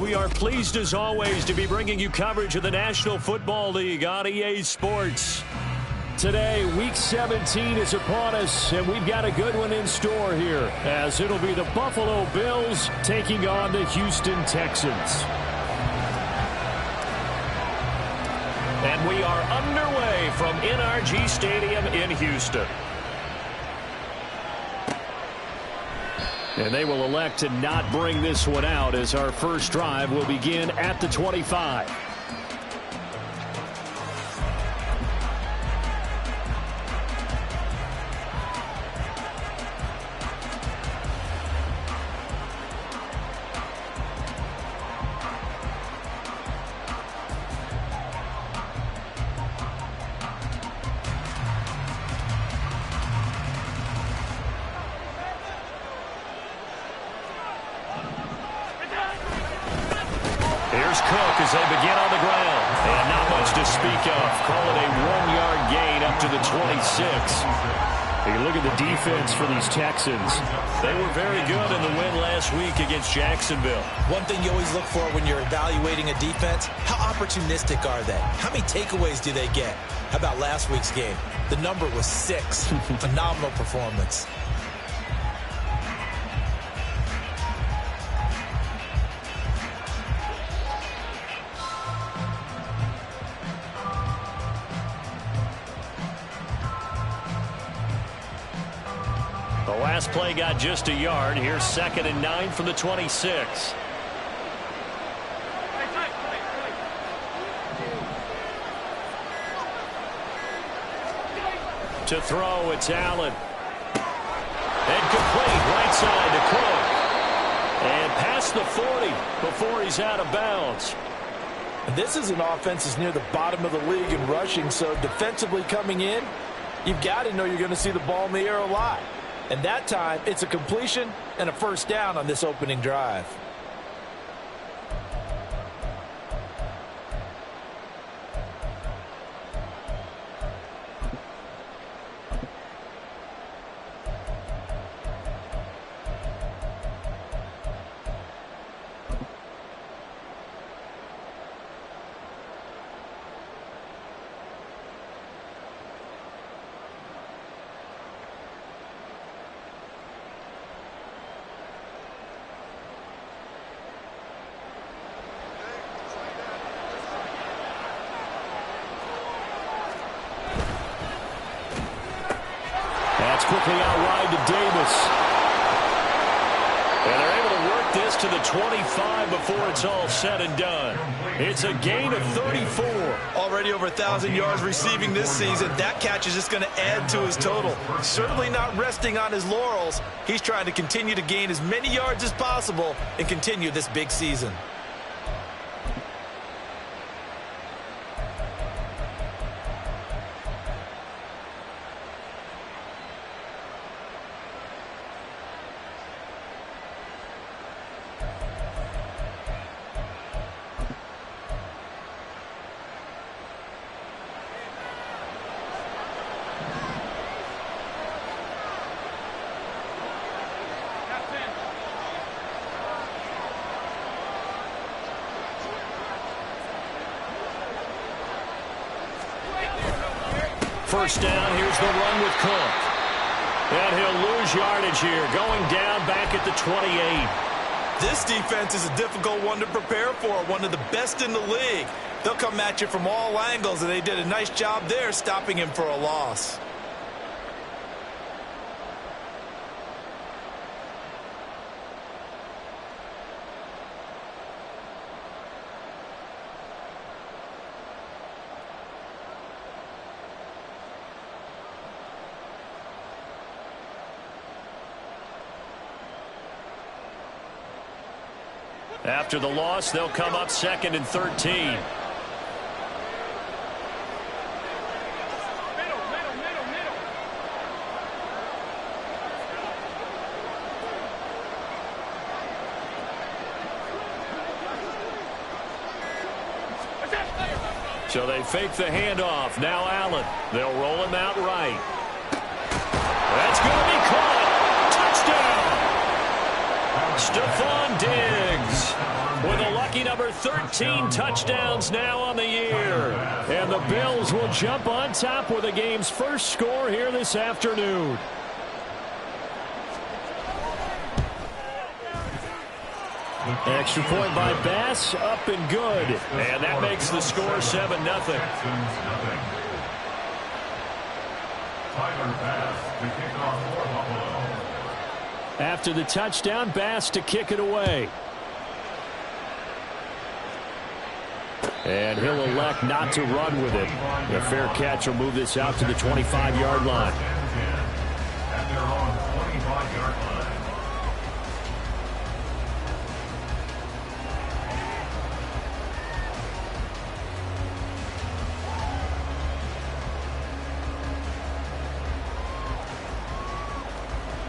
We are pleased as always to be bringing you coverage of the National Football League on EA Sports. Today, Week 17 is upon us, and we've got a good one in store here, as it'll be the Buffalo Bills taking on the Houston Texans. And we are underway from NRG Stadium in Houston. And they will elect to not bring this one out, as our first drive will begin at the 25. As they begin on the ground, and not much to speak of. Call it a 1-yard gain up to the 26. You look at the defense for these Texans. They were very good in the win last week against Jacksonville. One thing you always look for when you're evaluating a defense, how opportunistic are they? How many takeaways do they get? How about last week's game? The number was 6. Phenomenal performance. The last play got just a yard. Here's 2nd and 9 from the 26. To throw, it's Allen. And complete, right side to Cook. And past the 40 before he's out of bounds. This is an offense that's near the bottom of the league in rushing, so defensively coming in, you've got to know you're going to see the ball in the air a lot. And that time, it's a completion and a first down on this opening drive. That's quickly out wide to Davis. And they're able to work this to the 25 before it's all said and done. It's a gain of 34. Already over 1,000 yards receiving this season. That catch is just going to add to his total. Certainly not resting on his laurels. He's trying to continue to gain as many yards as possible and continue this big season. First down, here's the run with Cook. And he'll lose yardage here, going down back at the 28. This defense is a difficult one to prepare for, one of the best in the league. They'll come at you from all angles, and they did a nice job there stopping him for a loss. After the loss, they'll come up 2nd and 13. So they fake the handoff. Now Allen. They'll roll him out right. That's going to be caught. Touchdown! Stephon Diggs with a lucky 13 touchdowns now on the year. And the Bills will jump on top with the game's first score here this afternoon. Extra point by Bass, up and good. And that makes the score 7-0. After the touchdown, Bass to kick it away. And he'll elect not to run with it. A fair catch will move this out to the 25-yard line. At their own 25-yard line.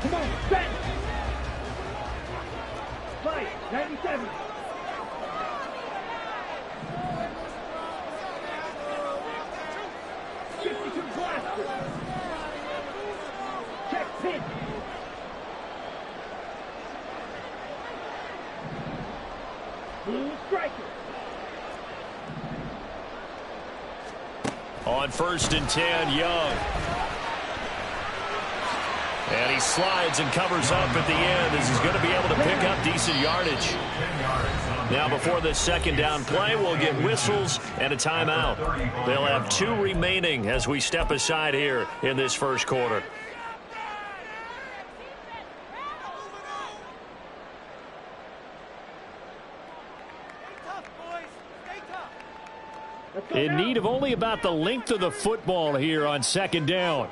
Come on, set! Fight, 97. Check pin. Blue striker. On 1st and 10, Young. And he slides and covers up at the end as he's going to be able to pick up decent yardage. Now before this second down play, we'll get whistles and a timeout. They'll have 2 remaining as we step aside here in this first quarter. In need of only about the length of the football here on second down.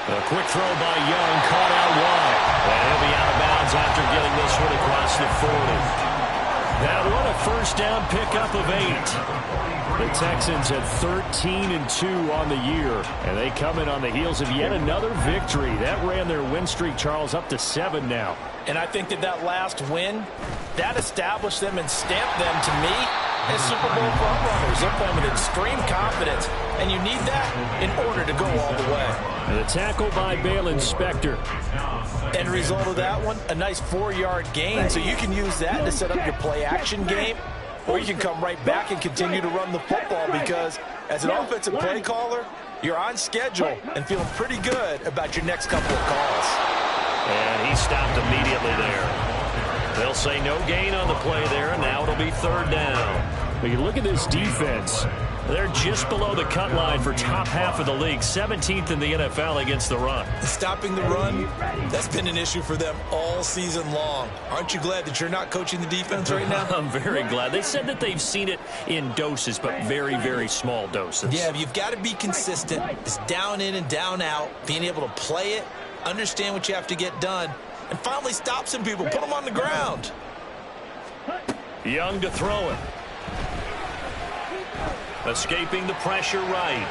A quick throw by Young, caught out wide. And he'll be out of bounds after getting this one across the 40. That one a first down pickup of 8. The Texans at 13-2 on the year. And they come in on the heels of yet another victory. That ran their win streak, Charles, up to 7 now. And I think that last win, that established them and stamped them, to me, as Super Bowl frontrunners. They're playing with extreme confidence, and you need that in order to go all the way. And the tackle by Balen Spector. End result of that one, a nice 4-yard gain, so you can use that to set up your play-action game, or you can come right back and continue to run the football because, as an offensive play caller, you're on schedule and feeling pretty good about your next couple of calls. And he stopped immediately there. They'll say no gain on the play there, and now it'll be 3rd down. But you look at this defense. They're just below the cut line for top half of the league, 17th in the NFL against the run. Stopping the run, that's been an issue for them all season long. Aren't you glad that you're not coaching the defense right now? I'm very glad. They said that they've seen it in doses, but very, very small doses. Yeah, you've got to be consistent. It's down in and down out, being able to play it, understand what you have to get done, and finally stop some people, put them on the ground. Young to throw it. Escaping the pressure right.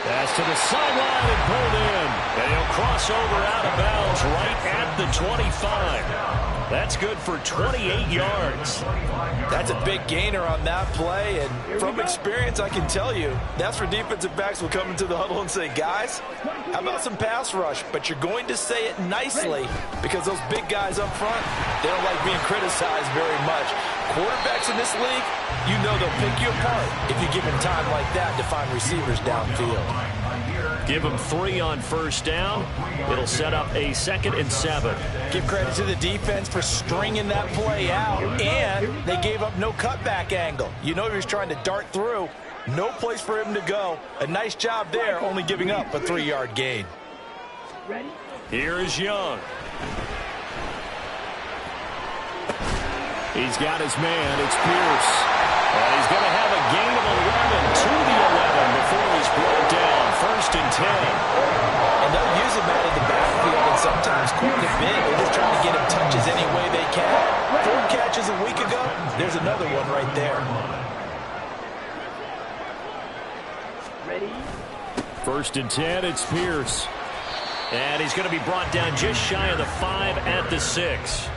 Pass to the sideline and pulled in. And he'll cross over out of bounds right at the 25. That's good for 28 yards. That's a big gainer on that play, and from experience, I can tell you, that's where defensive backs will come into the huddle and say, guys, how about some pass rush? But you're going to say it nicely because those big guys up front, they don't like being criticized very much. Quarterbacks in this league, you know they'll pick you apart if you give them time like that to find receivers downfield. Give them 3 on 1st down. It'll set up a 2nd and 7. Give credit to the defense for stringing that play out, and they gave up no cutback angle. You know he was trying to dart through. No place for him to go. A nice job there, only giving up a 3-yard gain. Here is Young. He's got his man. It's Pierce. And he's going to have a gain of 11 to the 11 before he's brought down. 1st and 10. And they'll use him out of the backfield and sometimes quite a bit. They're just trying to get him touches any way they can. 4 catches a week ago. There's another one right there. Ready? 1st and 10, it's Pierce. And he's going to be brought down just shy of the 5 at the 6.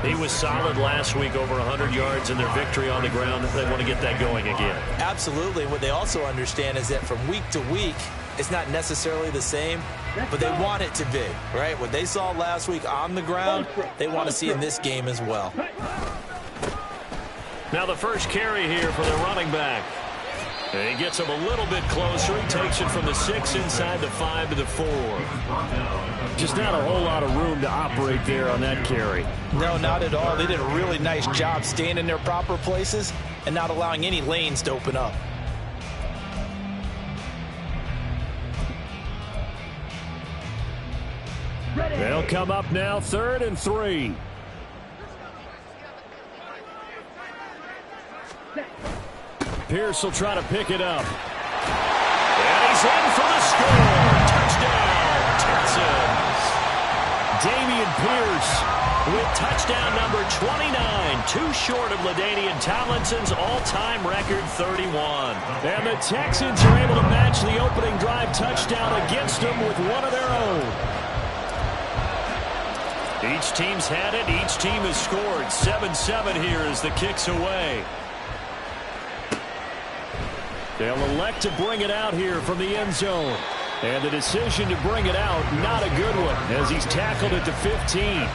He was solid last week, over 100 yards in their victory on the ground. They want to get that going again. Absolutely. What they also understand is that from week to week, it's not necessarily the same. but they want it to be, right? What they saw last week on the ground, they want to see in this game as well. Now the first carry here for the running back. And he gets him a little bit closer. He takes it from the 6 inside the 5 to the 4. Just not a whole lot of room to operate there on that carry. No, not at all. They did a really nice job staying in their proper places and not allowing any lanes to open up. They'll come up now 3rd and 3. Pierce will try to pick it up. And he's in for the score. Touchdown, Texans. Dameon Pierce with touchdown number 29. Too short of LaDainian Tomlinson's all-time record 31. And the Texans are able to match the opening drive touchdown against them with one of their own. Each team's had it. Each team has scored. 7-7 here as the kick's away. They'll elect to bring it out here from the end zone. And the decision to bring it out, not a good one, as he's tackled at the 15.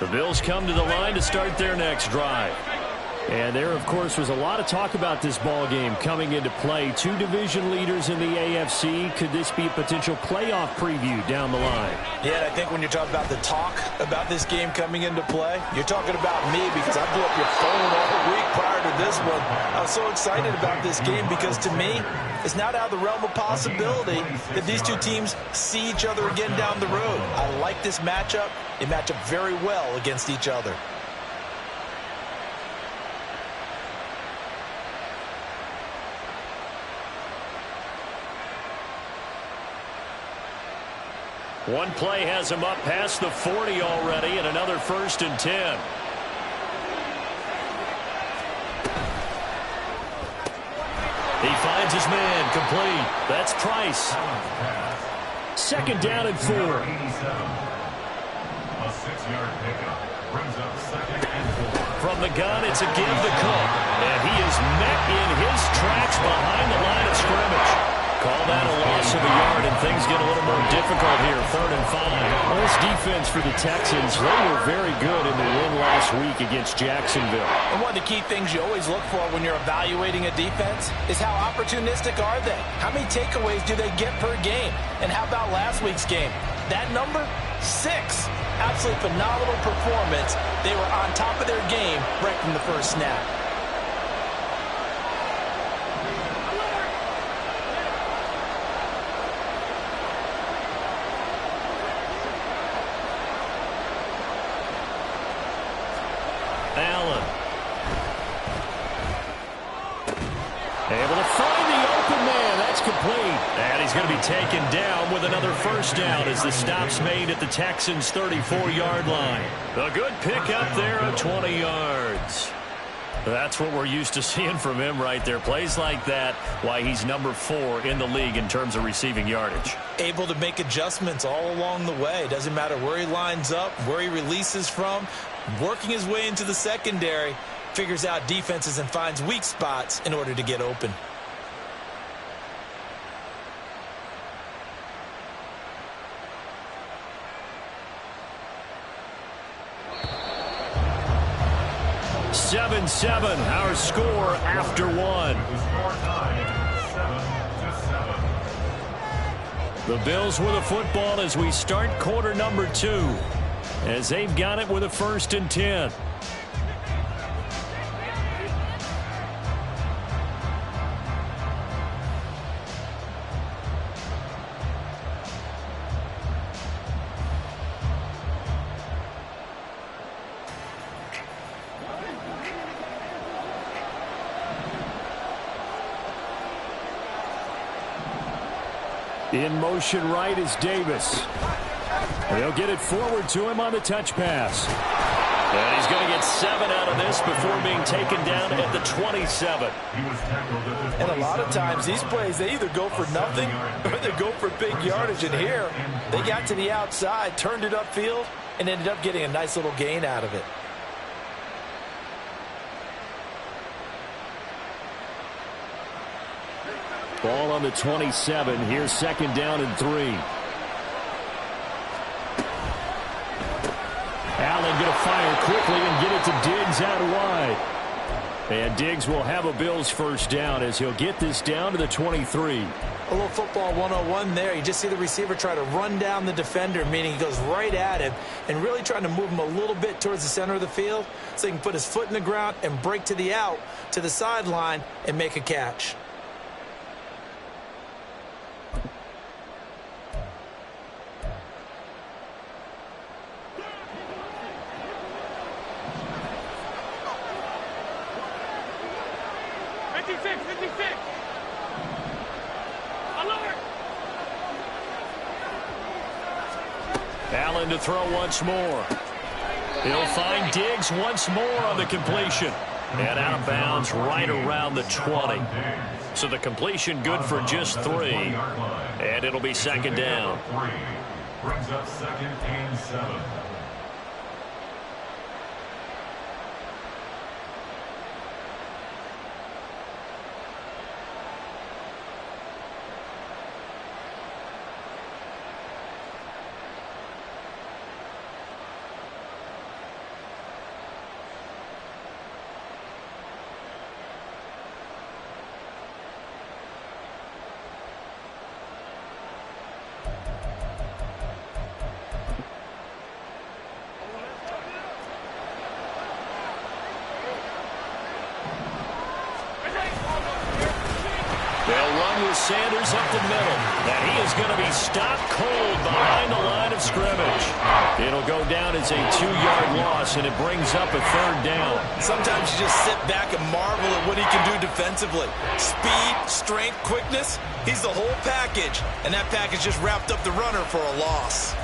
The Bills come to the line to start their next drive. And there, of course, was a lot of talk about this ball game coming into play. 2 division leaders in the AFC. Could this be a potential playoff preview down the line? Yeah, and I think when you're talking about the talk about this game coming into play, you're talking about me because I blew up your phone all week prior to this one. I was so excited about this game because to me, it's not out of the realm of possibility that these two teams see each other again down the road. I like this matchup. They match up very well against each other. One play has him up past the 40 already, and another 1st and 10. He finds his man, complete. That's Price. 2nd down and 4. A 6-yard pickup brings up 2nd and 4. From the gun, it's a give to Cook. And he is met in his tracks behind the line of scrimmage. Call that a loss of a yard, and things get a little more difficult here. 3rd and 5. Well, this defense for the Texans, they were very good in the win last week against Jacksonville. And one of the key things you always look for when you're evaluating a defense is how opportunistic are they? How many takeaways do they get per game? And how about last week's game? That number? 6. Absolutely phenomenal performance. They were on top of their game right from the first snap. Allen. Able to find the open man. That's complete. And he's going to be taken down with another 1st down as the stop's made at the Texans' 34-yard line. A good pick up there at 20 yards. That's what we're used to seeing from him right there. Plays like that, why he's number 4 in the league in terms of receiving yardage. Able to make adjustments all along the way. Doesn't matter where he lines up, where he releases from. Working his way into the secondary, figures out defenses and finds weak spots in order to get open. Seven, our score after 1. The Bills with a football as we start quarter number 2. As they've got it with a 1st and 10. In motion right is Davis. They'll get it forward to him on the touch pass. And he's going to get 7 out of this before being taken down at the 27. And a lot of times these plays, they either go for nothing or they go for big yardage. And here, they got to the outside, turned it upfield, and ended up getting a nice little gain out of it. Ball on the 27. Here's 2nd down and 3. Allen going to fire quickly and get it to Diggs out wide. And Diggs will have a Bills first down as he'll get this down to the 23. A little football 101 there. You just see the receiver try to run down the defender, meaning he goes right at him and really trying to move him a little bit towards the center of the field so he can put his foot in the ground and break to the out, to the sideline, and make a catch. Allen to throw once more. He'll find Diggs once more on the completion. And out of bounds right around the 20. So the completion good for just 3. And it'll be 2nd down. Brings up 2nd and 7. Sanders up the middle. And he is going to be stopped cold behind the line of scrimmage. It'll go down as a 2-yard loss, and it brings up a 3rd down. Sometimes you just sit back and marvel at what he can do defensively. Speed, strength, quickness. He's the whole package. And that package just wrapped up the runner for a loss.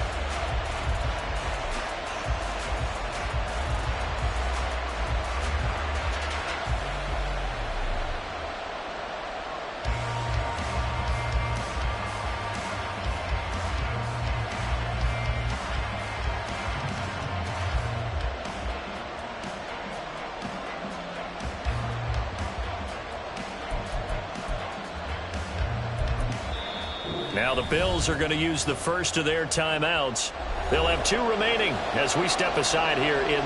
Now the Bills are going to use the first of their timeouts. They'll have 2 remaining as we step aside here in...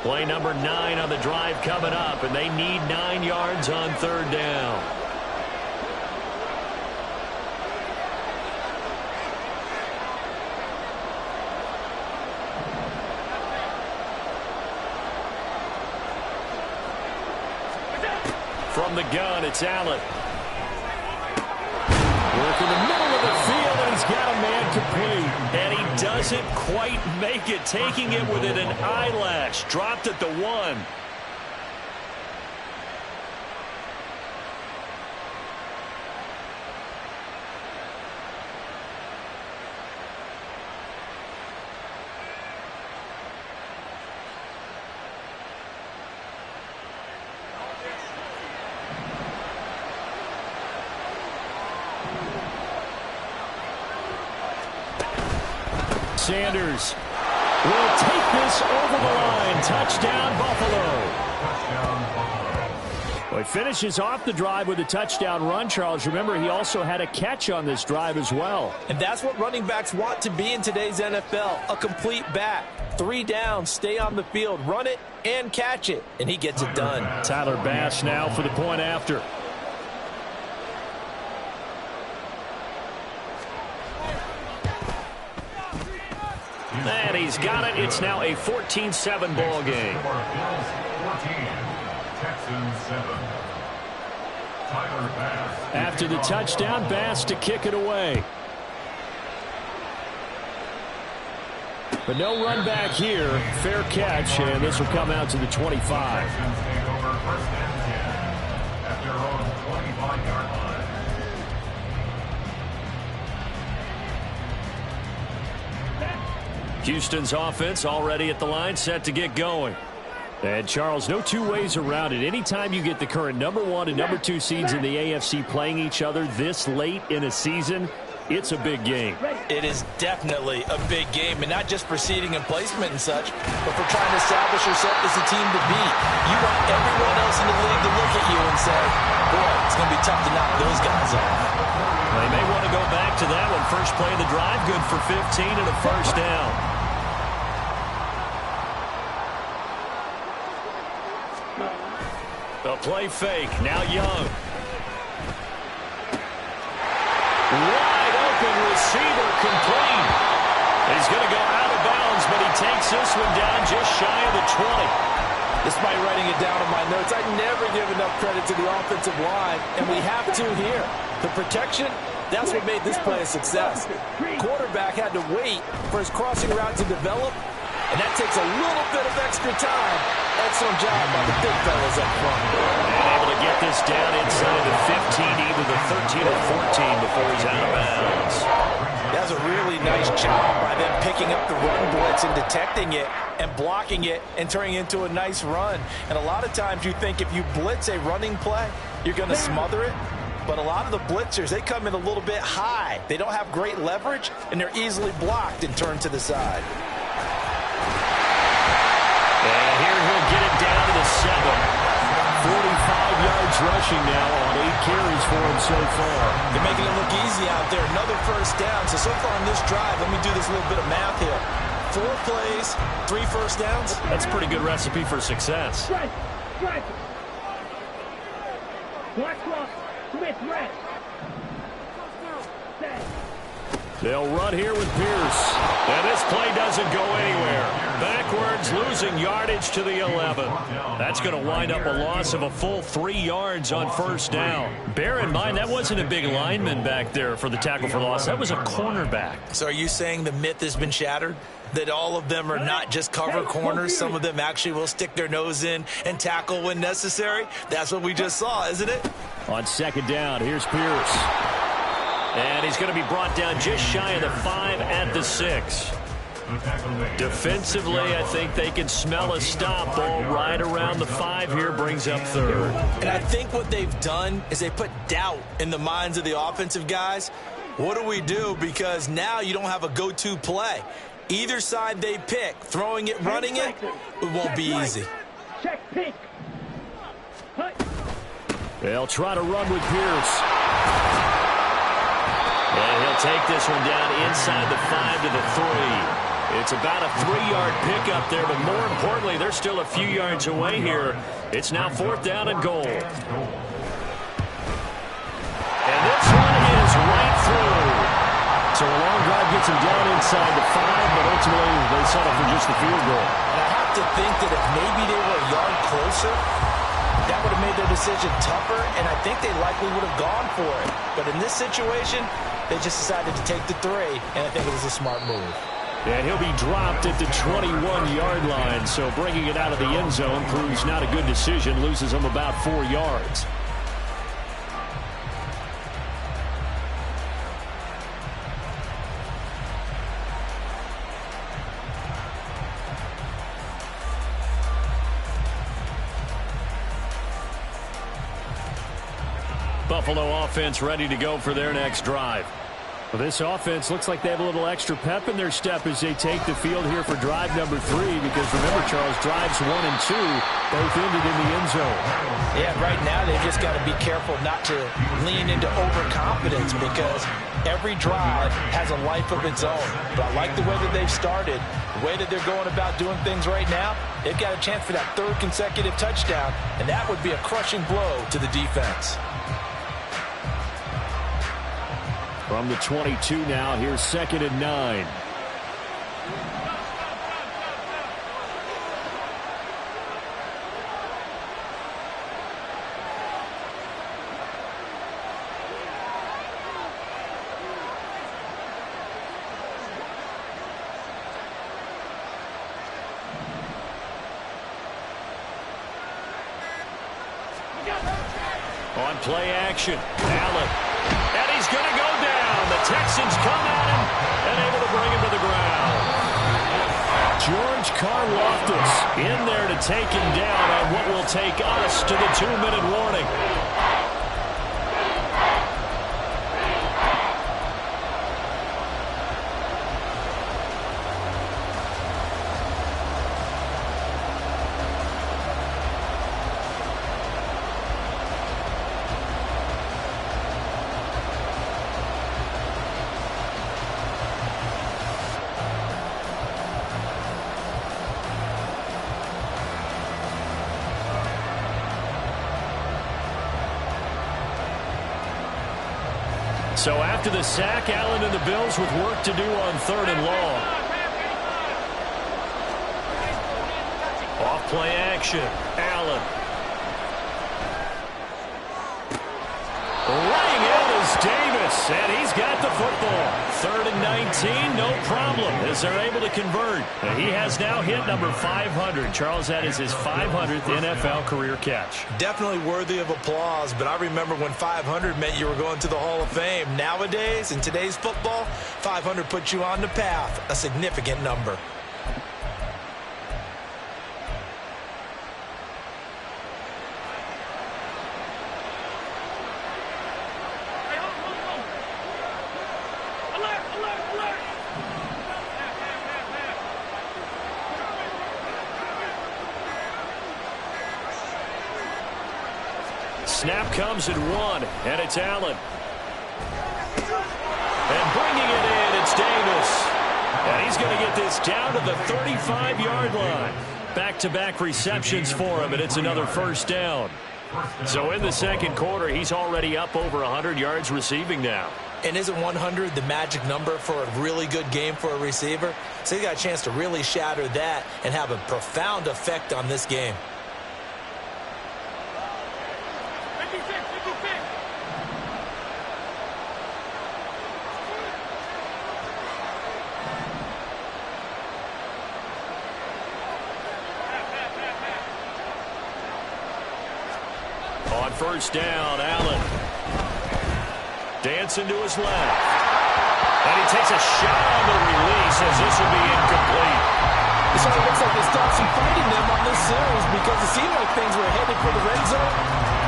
Play number 9 on the drive coming up, and they need 9 yards on 3rd down. From the gun, it's Allen. Work in the middle of the field, and he's got a man complete. And he does doesn't quite make it, taking it within an eyelash. Dropped at the 1. Sanders will take this over the line. Touchdown, Buffalo. Well, he finishes off the drive with a touchdown run, Charles. Remember, he also had a catch on this drive as well. And that's what running backs want to be in today's NFL, a complete back. 3 downs, stay on the field, run it, and catch it. And he gets it done. Tyler Bass now for the point after. And he's got it. It's now a 14-7 ball game. After the touchdown, Bass to kick it away. But no run back here. Fair catch, and this will come out to the 25. Houston's offense already at the line, set to get going. And, Charles, no two ways around it. Anytime you get the current #1 and #2 seeds in the AFC playing each other this late in a season, it's a big game. It is definitely a big game, and not just for seeding and placement and such, but for trying to establish yourself as a team to beat. You want everyone else in the league to look at you and say, boy, it's going to be tough to knock those guys off. They may want to go back to that one. First play of the drive, good for 15 and a first down. The play fake. Now Young. Wide open receiver complete. He's going to go out of bounds, but he takes this one down just shy of the 20. Despite writing it down in my notes, I never give enough credit to the offensive line, and we have to here. The protection, that's what made this play a success. Quarterback had to wait for his crossing route to develop, and that takes a little bit of extra time. Excellent job by the big fellas up front. And able to get this down inside the 15, either the 13 or 14 before he's out of bounds. That's a really nice job by them picking up the run blitz and detecting it and blocking it and turning it into a nice run. And a lot of times you think if you blitz a running play, you're going to smother it. But a lot of the blitzers, they come in a little bit high. They don't have great leverage, and they're easily blocked and turned to the side. And here he'll get it down to the 7. 45 yards rushing now on 8 carries for him so far. They're making it look easy out there. Another first down. So far on this drive, let me do this little bit of math here. 4 plays, 3 first downs. That's a pretty good recipe for success. Strike. Black clock. Smith red. Set. They'll run here with Pierce. And this play doesn't go anywhere. Backwards, losing yardage to the 11. That's going to wind up a loss of a full 3 yards on first down. Bear in mind, that wasn't a big lineman back there for the tackle for loss. That was a cornerback. So are you saying the myth has been shattered? That all of them are not just cover corners? Some of them actually will stick their nose in and tackle when necessary? That's what we just saw, isn't it? On second down, here's Pierce. And he's going to be brought down just shy of the 5 at the 6. Defensively, I think they can smell a stop. Ball right around the 5 here, brings up 3rd. And I think what they've done is they put doubt in the minds of the offensive guys. What do we do? Because now you don't have a go-to play. Either side they pick, throwing it, running it, it won't be easy. Check pink. They'll try to run with Pierce. And he'll take this one down inside the 5 to the 3. It's about a 3-yard pickup there, but more importantly, they're still a few yards away here. It's now 4th down and goal. And this one is right through. So a long drive gets him down inside the 5, but ultimately they settle for just the field goal. And I have to think that if maybe they were a yard closer, that would have made their decision tougher, and I think they likely would have gone for it. But in this situation, they just decided to take the 3, and I think it was a smart move. And he'll be dropped at the 21-yard line. So bringing it out of the end zone proves not a good decision. Loses him about 4 yards. Buffalo offense ready to go for their next drive. Well, this offense looks like they have a little extra pep in their step as they take the field here for drive number 3, because remember, Charles, drives 1 and 2 both ended in the end zone. Yeah, right now they've just got to be careful not to lean into overconfidence, because every drive has a life of its own. But I like the way that they've started, the way that they're going about doing things right now. They've got a chance for that 3rd consecutive touchdown, and that would be a crushing blow to the defense. From the 22 now, here's 2nd and 9. On play action, Allen. And he's going to go down. The Texans come at him and able to bring him to the ground. George Karlaftis in there to take him down on what will take us to the 2-minute warning. So after the sack, Allen and the Bills with work to do on 3rd and long. Off play action, Allen. Running out is Davis, and he's got the football. 3rd and 19, no problem, as they're able to convert. And he has now hit number 500. Charles, that is his 500th NFL career catch. Definitely worthy of applause, but I remember when 500 meant you were going to the Hall of Fame. Nowadays, in today's football, 500 puts you on the path, a significant number. Snap comes at 1, and it's Allen. And bringing it in, it's Davis. And he's going to get this down to the 35-yard line. Back-to-back receptions for him, and it's another 1st down. So in the 2nd quarter, he's already up over 100 yards receiving now. And isn't 100 the magic number for a really good game for a receiver? So he got a chance to really shatter that and have a profound effect on this game. On 1st down, Allen. Dancing to his left. And he takes a shot on the release as this will be incomplete. So it looks like they stopped some fighting them on this series, because it seemed like things were headed for the red zone.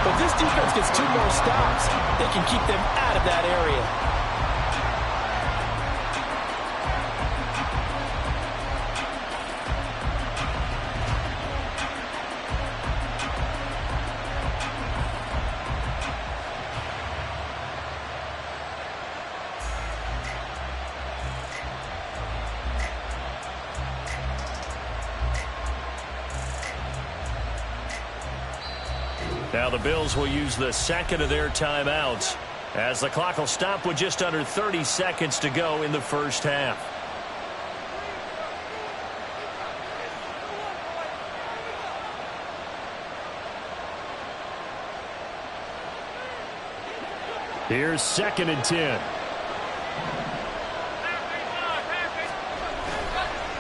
But this defense gets 2 more stops. They can keep them out of that area. Now the Bills will use the 2nd of their timeouts, as the clock will stop with just under 30 seconds to go in the 1st half. Here's 2nd and 10.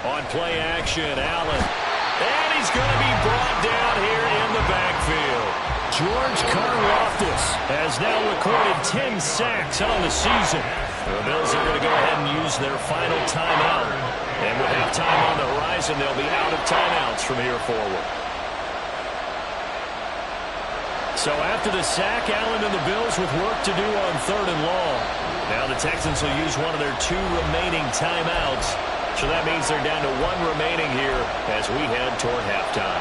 On play action, Allen. And he's going to be brought down here in the backfield. George Karlaftis has now recorded 10 sacks on the season. The Bills are going to go ahead and use their final timeout. And with halftime on the horizon, they'll be out of timeouts from here forward. So after the sack, Allen and the Bills with work to do on 3rd and long. Now the Texans will use one of their 2 remaining timeouts. So that means they're down to 1 remaining here as we head toward halftime.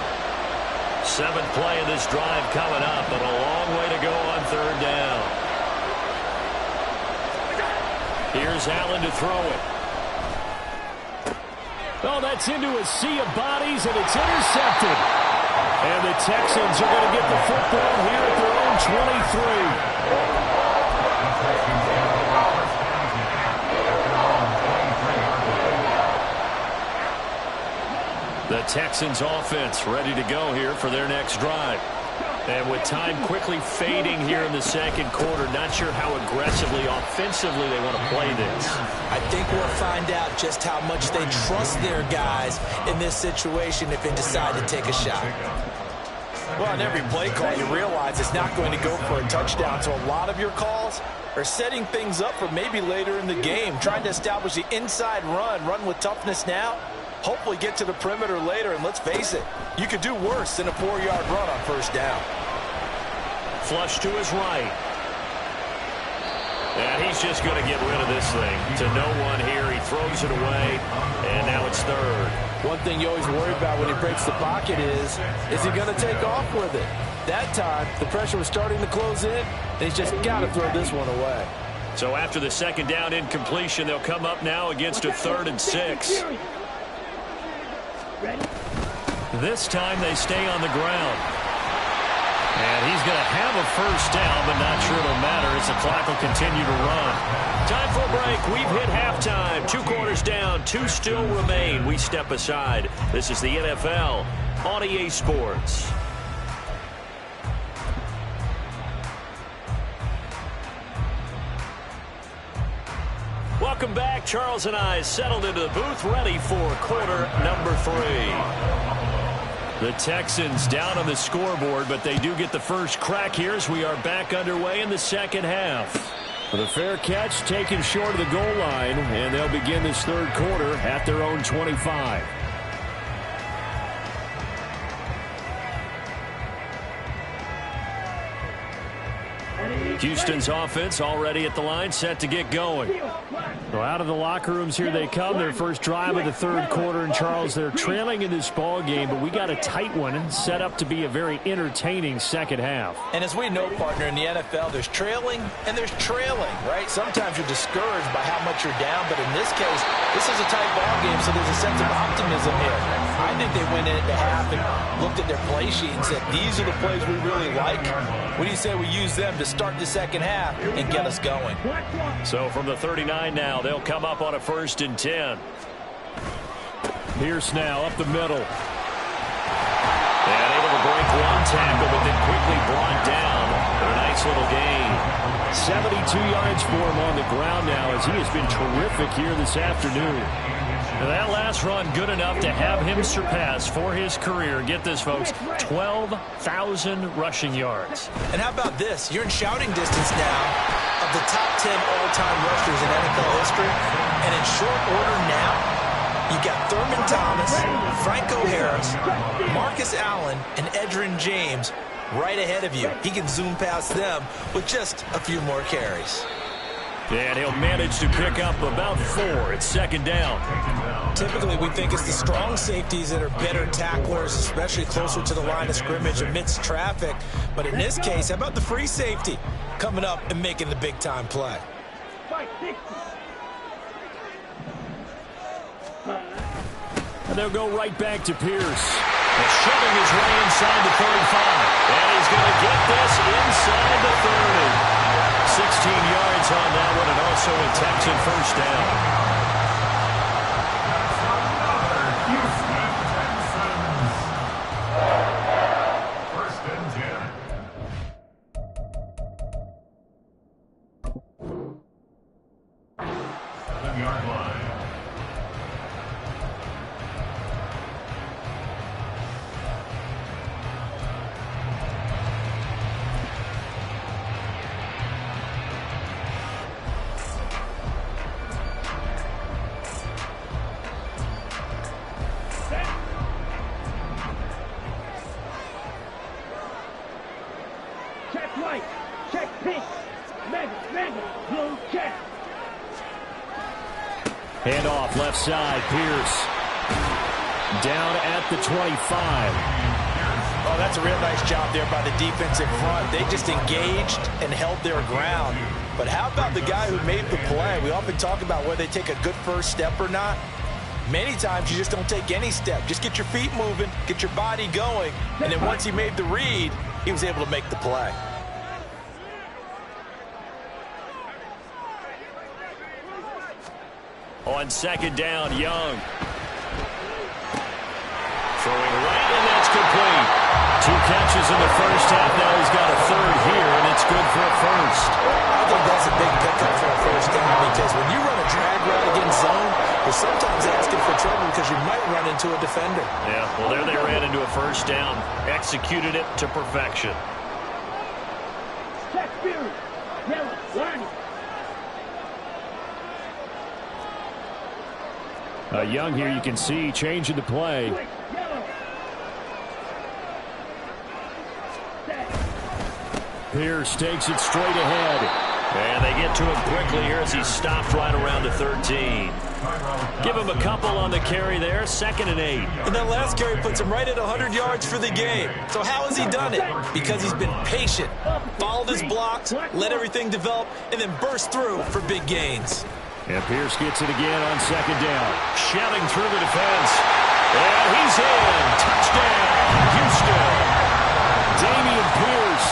7th play of this drive coming up, but a long way to go on 3rd down. Here's Allen to throw it. Oh, that's into a sea of bodies, and it's intercepted. And the Texans are going to get the football here at their own 23. The Texans offense ready to go here for their next drive. And with time quickly fading here in the 2nd quarter, not sure how aggressively, offensively they want to play this. I think we'll find out just how much they trust their guys in this situation if they decide to take a shot. Well, on every play call, you realize it's not going to go for a touchdown, so a lot of your calls are setting things up for maybe later in the game, trying to establish the inside run with toughness now, hopefully get to the perimeter later, and let's face it, you could do worse than a 4-yard run on 1st down. Flush to his right. And he's just going to get rid of this thing to no one here. He throws it away, and now it's 3rd. One thing you always worry about when he breaks the pocket is he going to take off with it? That time, the pressure was starting to close in, and he's just got to throw this one away. So after the 2nd down incompletion, they'll come up now against a 3rd and 6. This time they stay on the ground. And he's going to have a 1st down, but not sure it'll matter as the clock will continue to run. Time for a break. We've hit halftime. 2 quarters down. 2 still remain. We step aside. This is the NFL on EA Sports. Welcome back. Charles and I settled into the booth, ready for quarter number 3. The Texans down on the scoreboard, but they do get the first crack here as we are back underway in the 2nd half. The fair catch taken short of the goal line, and they'll begin this 3rd quarter at their own 25. Houston's offense already at the line, set to get going. So out of the locker rooms here they come. Their first drive of the 3rd quarter. And Charles, they're trailing in this ball game, but we got a tight one and set up to be a very entertaining 2nd half. And as we know, partner, in the NFL, there's trailing and there's trailing, right? Sometimes you're discouraged by how much you're down, but in this case, this is a tight ball game, so there's a sense of optimism here. I think they went into half and looked at their play sheet and said, these are the plays we really like. What do you say we use them to start the 2nd half and get us going? So from the 39 now, they'll come up on a 1st and 10. Pierce now up the middle. And able to break 1 tackle, but then quickly brought down for a nice little gain. 72 yards for him on the ground now as he has been terrific here this afternoon. And that last run good enough to have him surpass for his career, get this folks, 12,000 rushing yards. And how about this? You're in shouting distance now of the top 10 all-time rushers in NFL history. And in short order now, you've got Thurman Thomas, Franco Harris, Marcus Allen, and Edgerrin James right ahead of you. He can zoom past them with just a few more carries. And he'll manage to pick up about 4. It's 2nd down. Typically, we think it's the strong safeties that are better tacklers, especially closer to the line of scrimmage amidst traffic. But in this case, how about the free safety coming up and making the big-time play? And they'll go right back to Pierce. And shoving his way inside the 35. And he's going to get this inside the 30. 16 yards on that one, and also a Texan 1st down. Hand off left side. Pierce down at the 25. Oh, that's a real nice job there by the defense in front. They just engaged and held their ground. But how about the guy who made the play? We often talk about whether they take a good first step or not. Many times you just don't take any step. Just get your feet moving, get your body going, and then once he made the read, he was able to make the play. On second down, Young. Throwing right, and that's complete. 2 catches in the first half. Now he's got a third here, and it's good for a first. I think that's a big pickup for a first down because when you run a drag route against zone, you're sometimes asking for trouble because you might run into a defender. Yeah, well, there they ran into a first down. Executed it to perfection. Check spirit. Yellow. Line. Young here, you can see, changing the play. Quick. Yellow. Set. Pierce takes it straight ahead. And they get to him quickly here as he's stopped right around the 13. Give him a couple on the carry there. 2nd and 8. And that last carry puts him right at 100 yards for the game. So how has he done it? Because he's been patient, followed his blocks, let everything develop, and then burst through for big gains. And Pierce gets it again on 2nd down. Shelling through the defense. And he's in. Touchdown, Houston. Damian Pierce,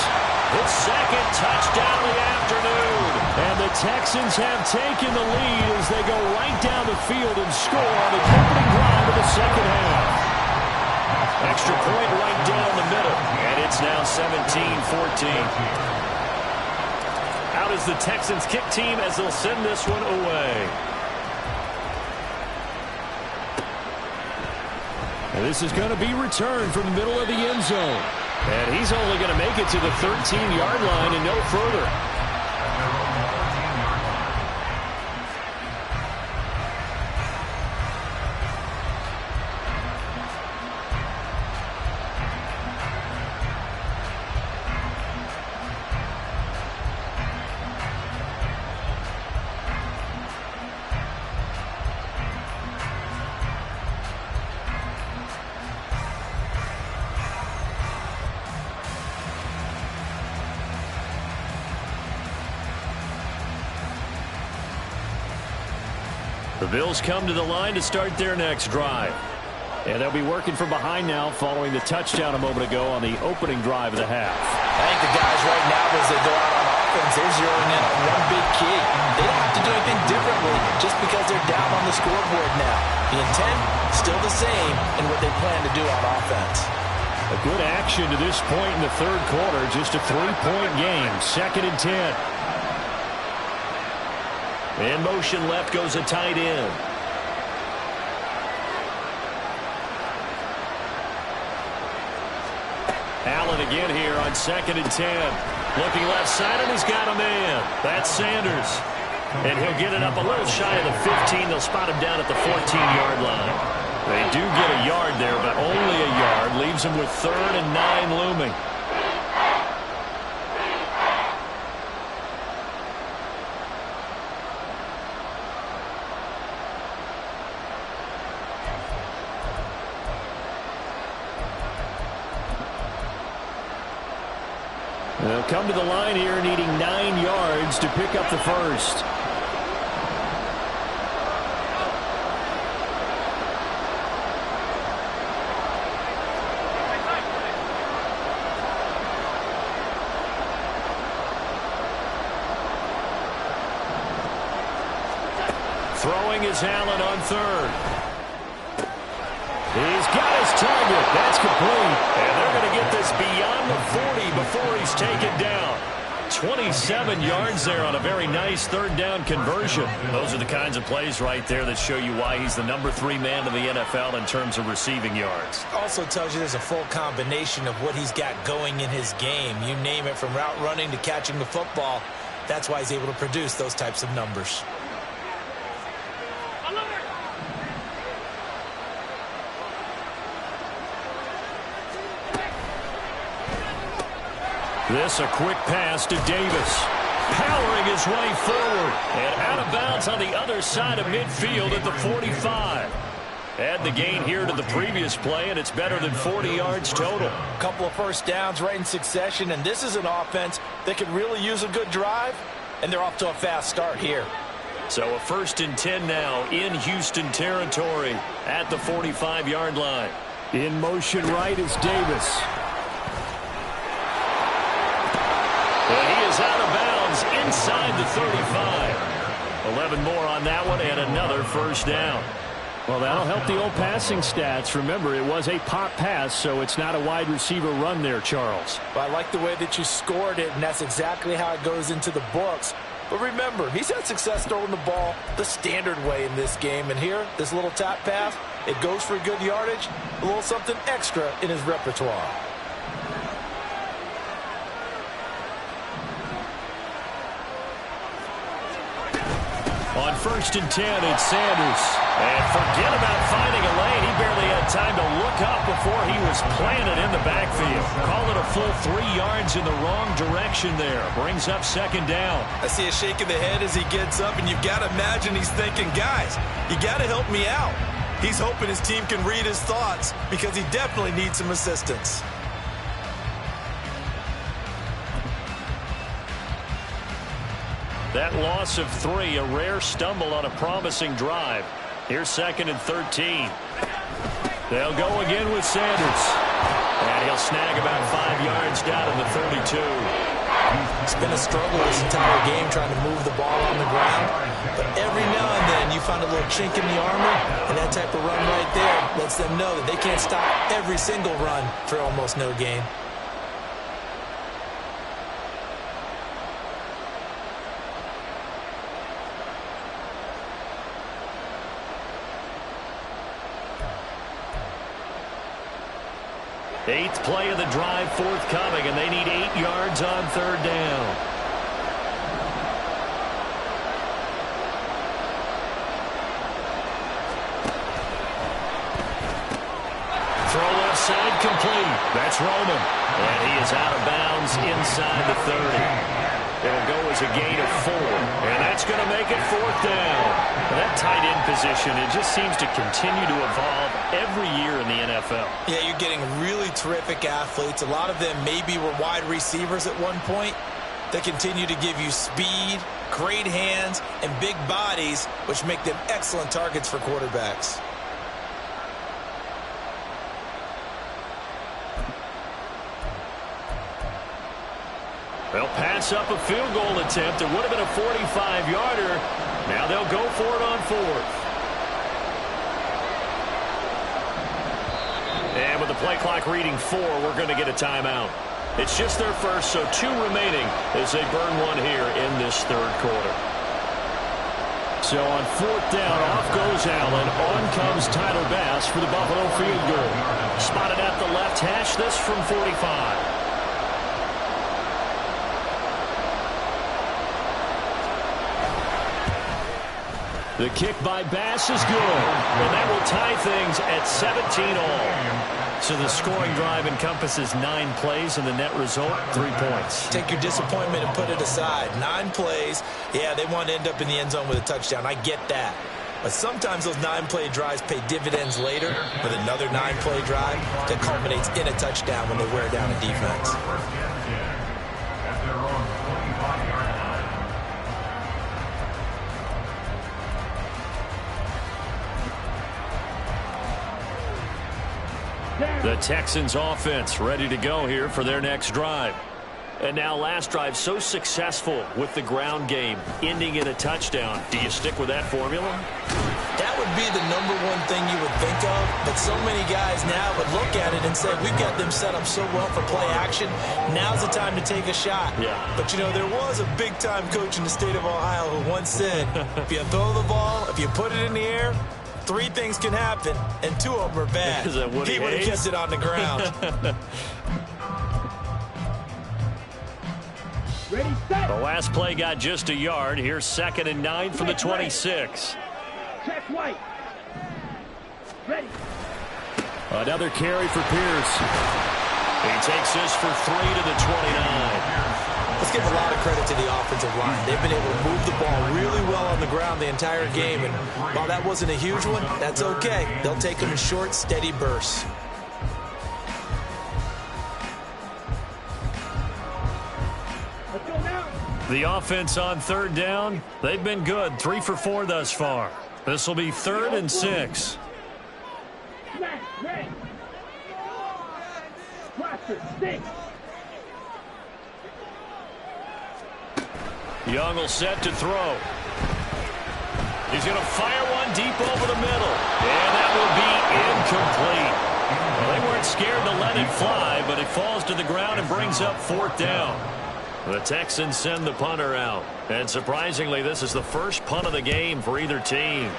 his 2nd touchdown of the afternoon. And the Texans have taken the lead as they go right down the field and score on the opening drive of the second half. Extra point right down the middle. And it's now 17-14. Out is the Texans kick team as they'll send this one away. And this is going to be returned from the middle of the end zone. And he's only going to make it to the 13-yard line and no further. The Bills come to the line to start their next drive. And they'll be working from behind now following the touchdown a moment ago on the opening drive of the half. I think the guys right now, as they go out on offense, they're zeroing in on one big key. They don't have to do anything differently just because they're down on the scoreboard now. The intent, still the same in what they plan to do on offense. A good action to this point in the third quarter. Just a 3-point game. 2nd and 10. In motion left goes a tight end. Allen again here on 2nd and 10. Looking left side, and he's got a man. That's Sanders. And he'll get it up a little shy of the 15. They'll spot him down at the 14-yard line. They do get a yard there, but only a yard. Leaves him with 3rd and 9 looming. They'll come to the line here needing 9 yards to pick up the first. Throwing is Allen on 3rd. He's got his target. That's complete. And they're going to get this beyond the 40 before he's taken down. 27 yards there on a very nice 3rd down conversion. Those are the kinds of plays right there that show you why he's the number 3 man in the NFL in terms of receiving yards. Also tells you there's a full combination of what he's got going in his game. You name it, from route running to catching the football. That's why he's able to produce those types of numbers. This a quick pass to Davis. powering his way forward. And out of bounds on the other side of midfield at the 45. Add the gain here to the previous play, and it's better than 40 yards total. A couple of first downs right in succession, and this is an offense that could really use a good drive, and they're off to a fast start here. So a 1st and 10 now in Houston territory at the 45-yard line. In motion right is Davis. And he is out of bounds inside the 35. 11 more on that one and another first down. Well, that'll help the old passing stats. Remember, it was a pop pass, so it's not a wide receiver run there, Charles. Well, I like the way that you scored it, and that's exactly how it goes into the books. But remember, he's had success throwing the ball the standard way in this game. And here, this little tap pass, it goes for good yardage, a little something extra in his repertoire. On 1st and 10, it's Sanders. And forget about finding a lane. He barely had time to look up before he was planted in the backfield. Call it a full 3 yards in the wrong direction there. Brings up 2nd down. I see a shake of the head as he gets up, and you've got to imagine he's thinking, guys, you got to help me out. He's hoping his team can read his thoughts because he definitely needs some assistance. That loss of 3, a rare stumble on a promising drive. Here's 2nd and 13. They'll go again with Sanders. And he'll snag about 5 yards down in the 32. It's been a struggle this entire game trying to move the ball on the ground. But every now and then you find a little chink in the armor, and that type of run right there lets them know that they can't stop every single run for almost no gain. Eighth play of the drive forthcoming, and they need 8 yards on 3rd down. Throw left side complete. That's Roman. And he is out of bounds inside the 30. It'll go as a gain of 4. And that's going to make it 4th down. And that tight end position, it just seems to continue to evolve every year in the NFL. Yeah, you're getting really terrific athletes. A lot of them maybe were wide receivers at one point. They continue to give you speed, great hands, and big bodies, which make them excellent targets for quarterbacks. They'll pass up a field goal attempt. It would have been a 45-yarder. Now they'll go for it on 4th. And with the play clock reading 4, we're going to get a timeout. It's just their first, so 2 remaining as they burn one here in this 3rd quarter. So on 4th down, off goes Allen. On comes Tyler Bass for the Buffalo field goal. Spotted at the left hash, this from 45. The kick by Bass is good, and that will tie things at 17 all. So the scoring drive encompasses 9 plays, and the net result, 3 points. Take your disappointment and put it aside. 9 plays. Yeah, they want to end up in the end zone with a touchdown. I get that. But sometimes those 9-play drives pay dividends later with another 9-play drive that culminates in a touchdown when they wear down a defense. The Texans offense ready to go here for their next drive. And now last drive so successful with the ground game, ending in a touchdown. Do you stick with that formula? That would be the #1 thing you would think of, but so many guys now would look at it and say, we've got them set up so well for play action. Now's the time to take a shot. Yeah. But, you know, there was a big-time coach in the state of Ohio who once said, if you throw the ball, if you put it in the air, 3 things can happen, and 2 of them are bad. He would have kept it on the ground. Ready, set. The last play got just a yard. Here's 2nd and 9 from the 26. Check white. Ready. Another carry for Pierce. He takes this for 3 to the 29. Let's give a lot of credit to the offensive line. They've been able to move the ball really well on the ground the entire game. And while that wasn't a huge one, that's okay. They'll take them in short, steady bursts. Let's go now. The offense on third down, they've been good. 3 for 4 thus far. This will be 3rd and 6. Smash, ready. Roster, stick. Young will set to throw. He's going to fire one deep over the middle. And that will be incomplete. Well, they weren't scared to let it fly, but it falls to the ground and brings up 4th down. The Texans send the punter out. And surprisingly, this is the first punt of the game for either team.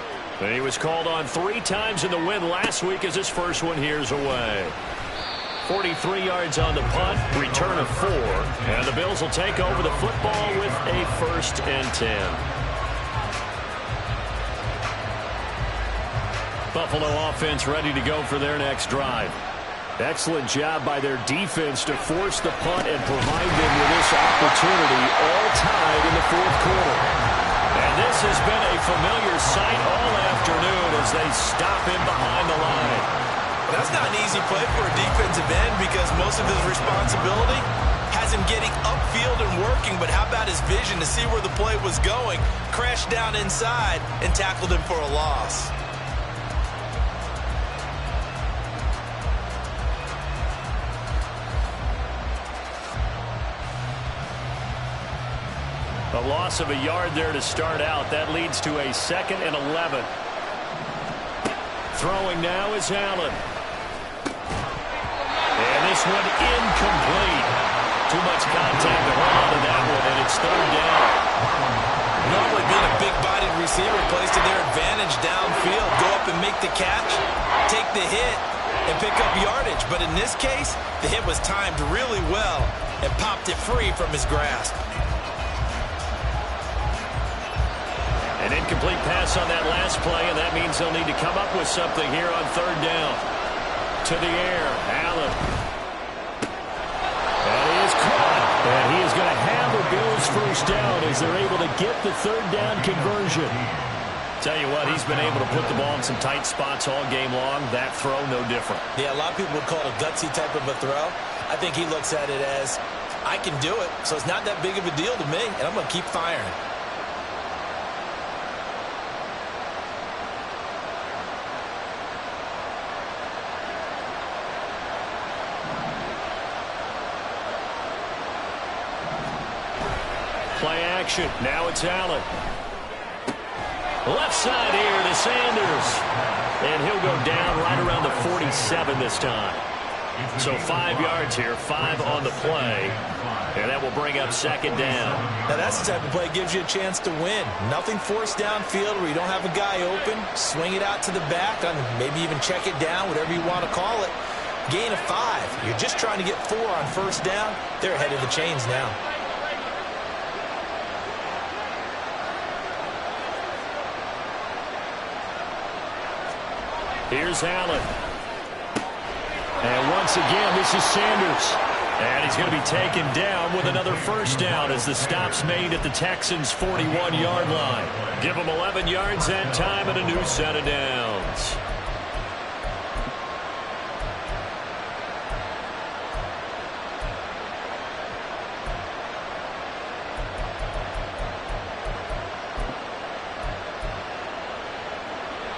And he was called on 3 times in the win last week as his first one here's away. 43 yards on the punt, return of 4. And the Bills will take over the football with a 1st and 10. Buffalo offense ready to go for their next drive. Excellent job by their defense to force the punt and provide them with this opportunity, all tied in the 4th quarter. And this has been a familiar sight all afternoon as they stop him behind the line. That's not an easy play for a defensive end because most of his responsibility has him getting upfield and working, but how about his vision to see where the play was going, crashed down inside, and tackled him for a loss. A loss of a yard there to start out. That leads to a 2nd and 11. Throwing now is Allen. And this one incomplete. Too much contact to hold on to that one, and it's 3rd down. Normally being a big-bodied receiver plays to their advantage downfield. Go up and make the catch, take the hit, and pick up yardage. But in this case, the hit was timed really well and popped it free from his grasp. An incomplete pass on that last play, and that means they'll need to come up with something here on 3rd down. To the air, Allen. And he is caught. And he is going to have the Bills' 1st down as they're able to get the 3rd down conversion. Tell you what, he's been able to put the ball in some tight spots all game long. That throw, no different. Yeah, a lot of people would call it a gutsy type of a throw. I think he looks at it as, I can do it, so it's not that big of a deal to me, and I'm going to keep firing. Play action. Now it's Allen. Left side here to Sanders. And he'll go down right around the 47 this time. So 5 yards here, 5 on the play. And that will bring up 2nd down. Now that's the type of play that gives you a chance to win. Nothing forced downfield where you don't have a guy open. Swing it out to the back, maybe even check it down, whatever you want to call it. Gain of 5. You're just trying to get 4 on 1st down. They're ahead of the chains now. Here's Allen. And once again, this is Sanders. And he's going to be taken down with another 1st down as the stop's made at the Texans' 41-yard line. Give them 11 yards that time and a new set of downs.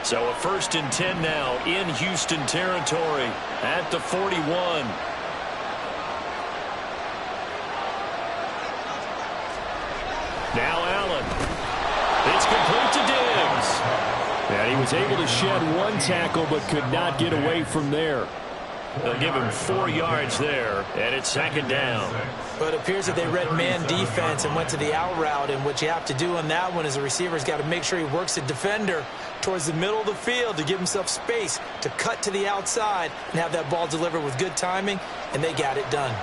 So a 1st and 10 now in Houston territory at the 41. Now Allen. It's complete to Diggs. And he was able to shed 1 tackle but could not get away from there. They'll give him 4 yards there, and it's 2nd down. But it appears that they read man defense and went to the out route, and what you have to do on that one is the receiver's got to make sure he works the defender towards the middle of the field to give himself space to cut to the outside and have that ball delivered with good timing, and they got it done.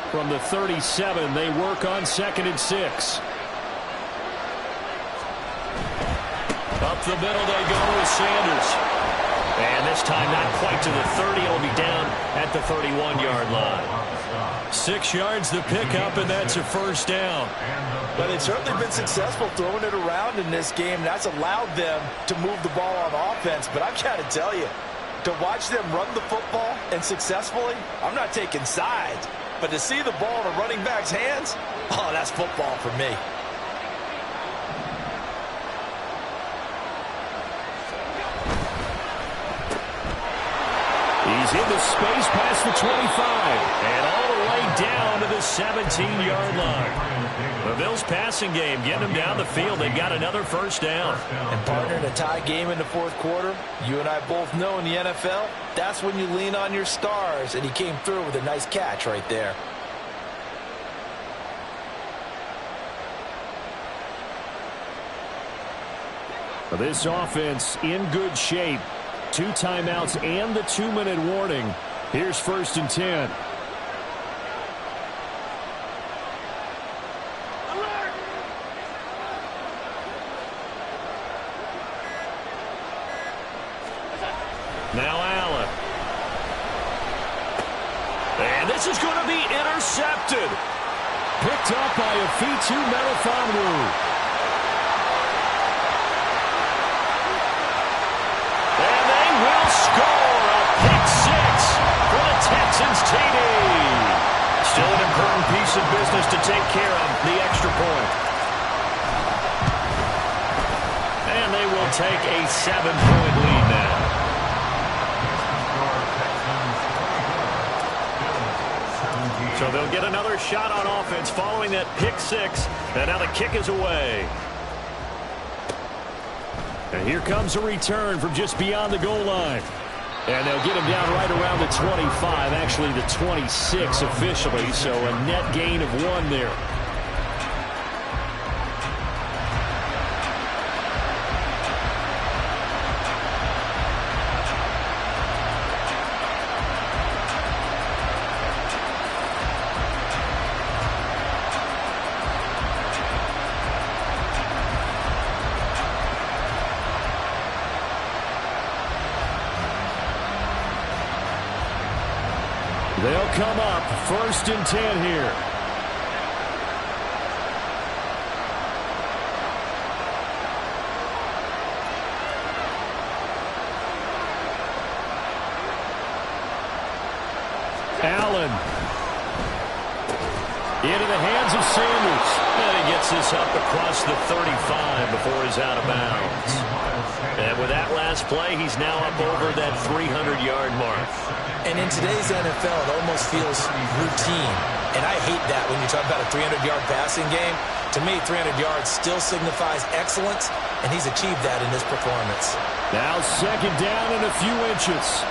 From the 37, they work on 2nd and 6. Up the middle they go with Sanders. And this time not quite to the 30. It'll be down at the 31-yard line. 6 yards the pickup, and that's a first down. But they've certainly been successful throwing it around in this game. That's allowed them to move the ball on offense. But I've got to tell you, to watch them run the football and successfully, I'm not taking sides. But to see the ball in a running back's hands, oh, that's football for me. He's into space past the 25 and all the way down to the 17-yard line. The Bills' passing game getting them down the field. They've got another first down. And partner, in a tie game in the fourth quarter, you and I both know in the NFL, that's when you lean on your stars, and he came through with a nice catch right there. This offense in good shape. 2 timeouts and the 2-minute warning. Here's 1st and 10. Now Allen. And this is going to be intercepted. Picked up by a Fitu Melifonwu. Will score a pick 6 for the Texans TD. Still an important piece of business to take care of, the extra point. And they will take a 7-point lead now. So they'll get another shot on offense following that pick 6. And now the kick is away. And here comes a return from just beyond the goal line. And they'll get him down right around the 25, actually the 26 officially, so a net gain of 1 there. They'll come up 1st and 10 here. Allen. Into the hands of Sanders. And he gets this up across the 35 before he's out of bounds. And with that last play, he's now up over that 300-yard mark. And in today's NFL, it almost feels routine. And I hate that when you talk about a 300-yard passing game. To me, 300 yards still signifies excellence, and he's achieved that in this performance. Now 2nd down and a few inches.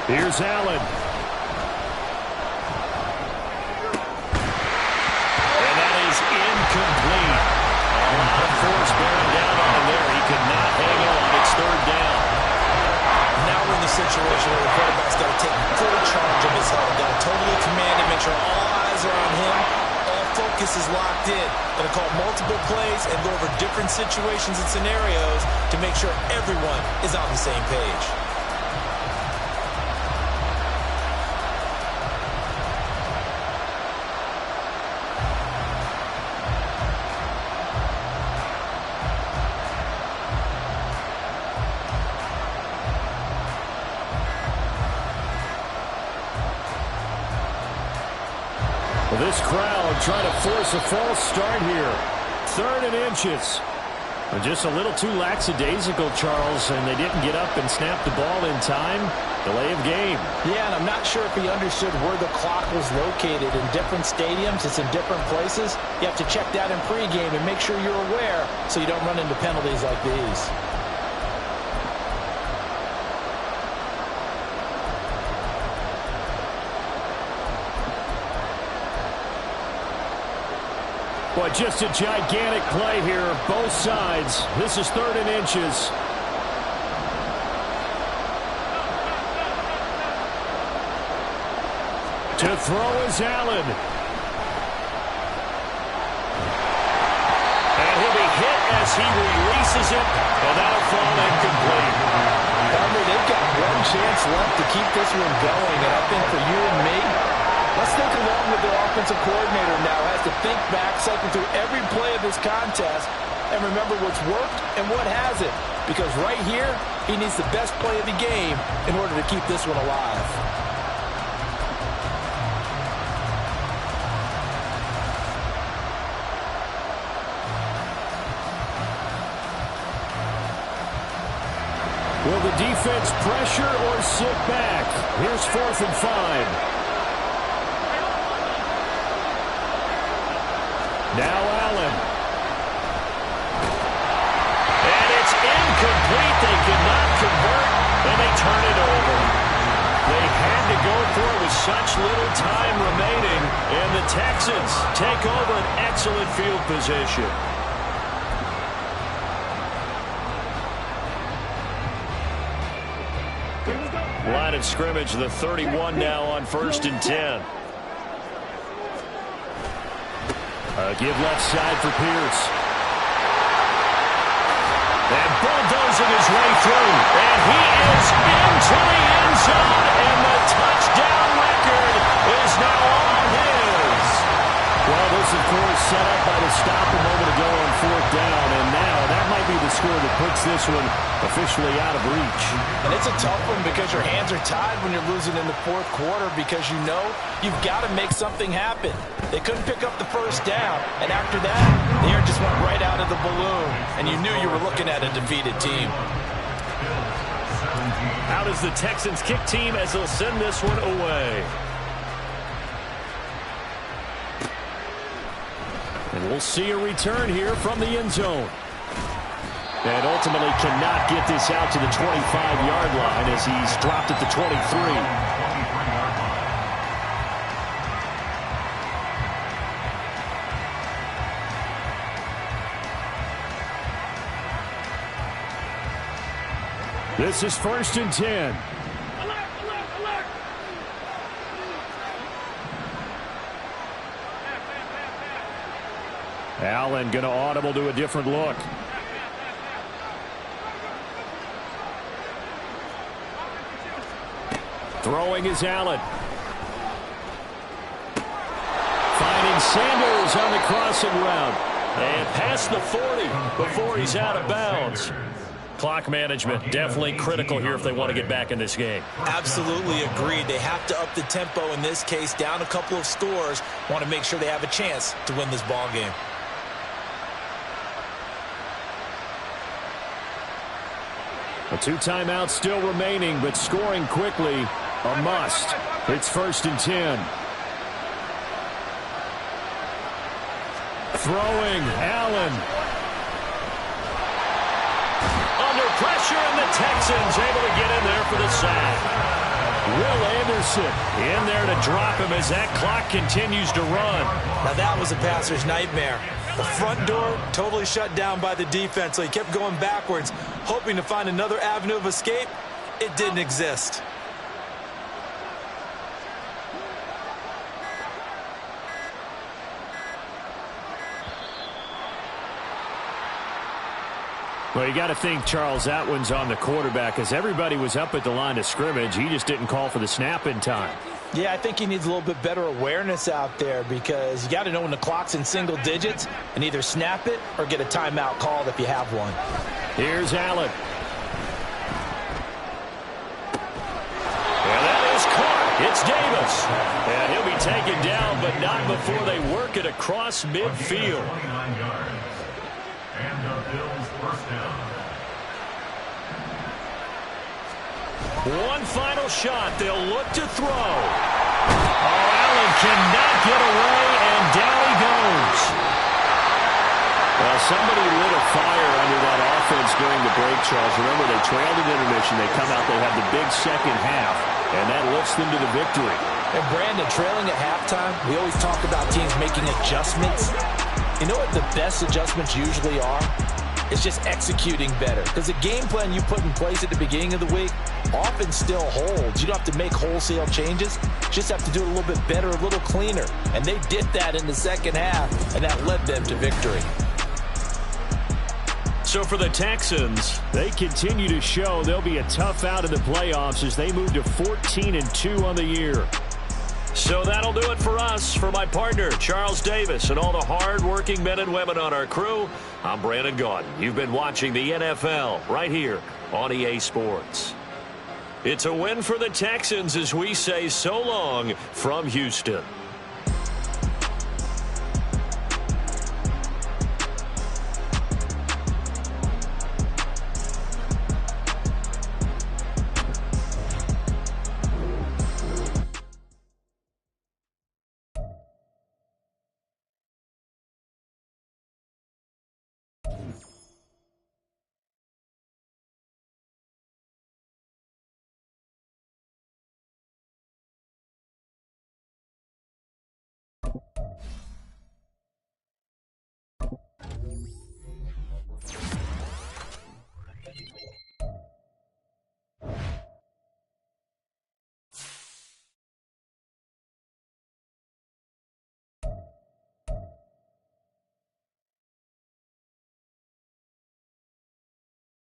Here's Allen. And that is incomplete. A lot of force bearing down on him there. He could not hang on. It's 3rd down. Now we're in the situation where the quarterback's got to take full charge of his health. Got to totally command him, make sure all eyes are on him. All focus is locked in. Going to call multiple plays and go over different situations and scenarios to make sure everyone is on the same page. This crowd trying to force a false start here. 3rd and inches. And just a little too lackadaisical, Charles, and they didn't get up and snap the ball in time. Delay of game. Yeah, and I'm not sure if he understood where the clock was located. In different stadiums, it's in different places. You have to check that in pregame and make sure you're aware so you don't run into penalties like these. But just a gigantic play here, both sides. This is 3rd and inches. To throw is Allen. And he'll be hit as he releases it, and that'll fall incomplete. They've got one chance left to keep this one going, and I think for you and me, let's think along with their offensive coordinator now. Has to think back, cycle through every play of this contest, and remember what's worked and what hasn't. Because right here, he needs the best play of the game in order to keep this one alive. Will the defense pressure or sit back? Here's 4th and 5. Now Allen. And it's incomplete. They could not convert, and they turn it over. They had to go for it with such little time remaining, and the Texans take over an excellent field position. Line of scrimmage, the 31 now on 1st and 10. Give left side for Pierce. And bulldozing his way through. And he is into the end zone. And the touchdown record is now all his. Well, this, of course, set up by the stop a moment ago on 4th down. And now that might be the score that puts this one officially out of reach. And it's a tough one because your hands are tied when you're losing in the 4th quarter because you know you've got to make something happen. They couldn't pick up the 1st down, and after that, the air just went right out of the balloon, and you knew you were looking at a defeated team. Out is the Texans kick team as they'll send this one away. And we'll see a return here from the end zone. And ultimately cannot get this out to the 25-yard line as he's dropped at the 23. This is 1st and 10. Alert, alert, alert. Allen going to audible to a different look. Throwing is Allen. Finding Sanders on the crossing route. And past the 40 before he's out of bounds. Clock management definitely critical here if they want to get back in this game. Absolutely agreed. They have to up the tempo in this case, down a couple of scores. Want to make sure they have a chance to win this ball game. A 2 timeouts still remaining, but scoring quickly a must. It's 1st and 10. Throwing, Allen. Under pressure, and the Texans able to get in there for the sack. Will Anderson in there to drop him as that clock continues to run. Now that was a passer's nightmare. The front door totally shut down by the defense, so he kept going backwards, hoping to find another avenue of escape. It didn't exist. Well, you got to think, Charles, that one's on the quarterback as everybody was up at the line of scrimmage. He just didn't call for the snap in time. Yeah, I think he needs a little bit better awareness out there because you got to know when the clock's in single digits and either snap it or get a timeout called if you have one. Here's Allen. And that is caught. It's Davis. And he'll be taken down, but not before they work it across midfield. And the Bills first down. One final shot. They'll look to throw. Oh, Allen cannot get away, and down he goes. Well, somebody lit a fire under that offense during the break, Charles. Remember, they trailed at intermission. They come out, they have the big second half, and that lifts them to the victory. And Brandon, trailing at halftime, we always talk about teams making adjustments. You know what the best adjustments usually are? It's just executing better. Because the game plan you put in place at the beginning of the week often still holds. You don't have to make wholesale changes. You just have to do it a little bit better, a little cleaner. And they did that in the second half, and that led them to victory. So for the Texans, they continue to show they'll be a tough out in the playoffs as they move to 14-2 on the year. So that'll do it for us. For my partner, Charles Davis, and all the hard-working men and women on our crew, I'm Brandon Gaudin. You've been watching the NFL right here on EA Sports. It's a win for the Texans as we say so long from Houston.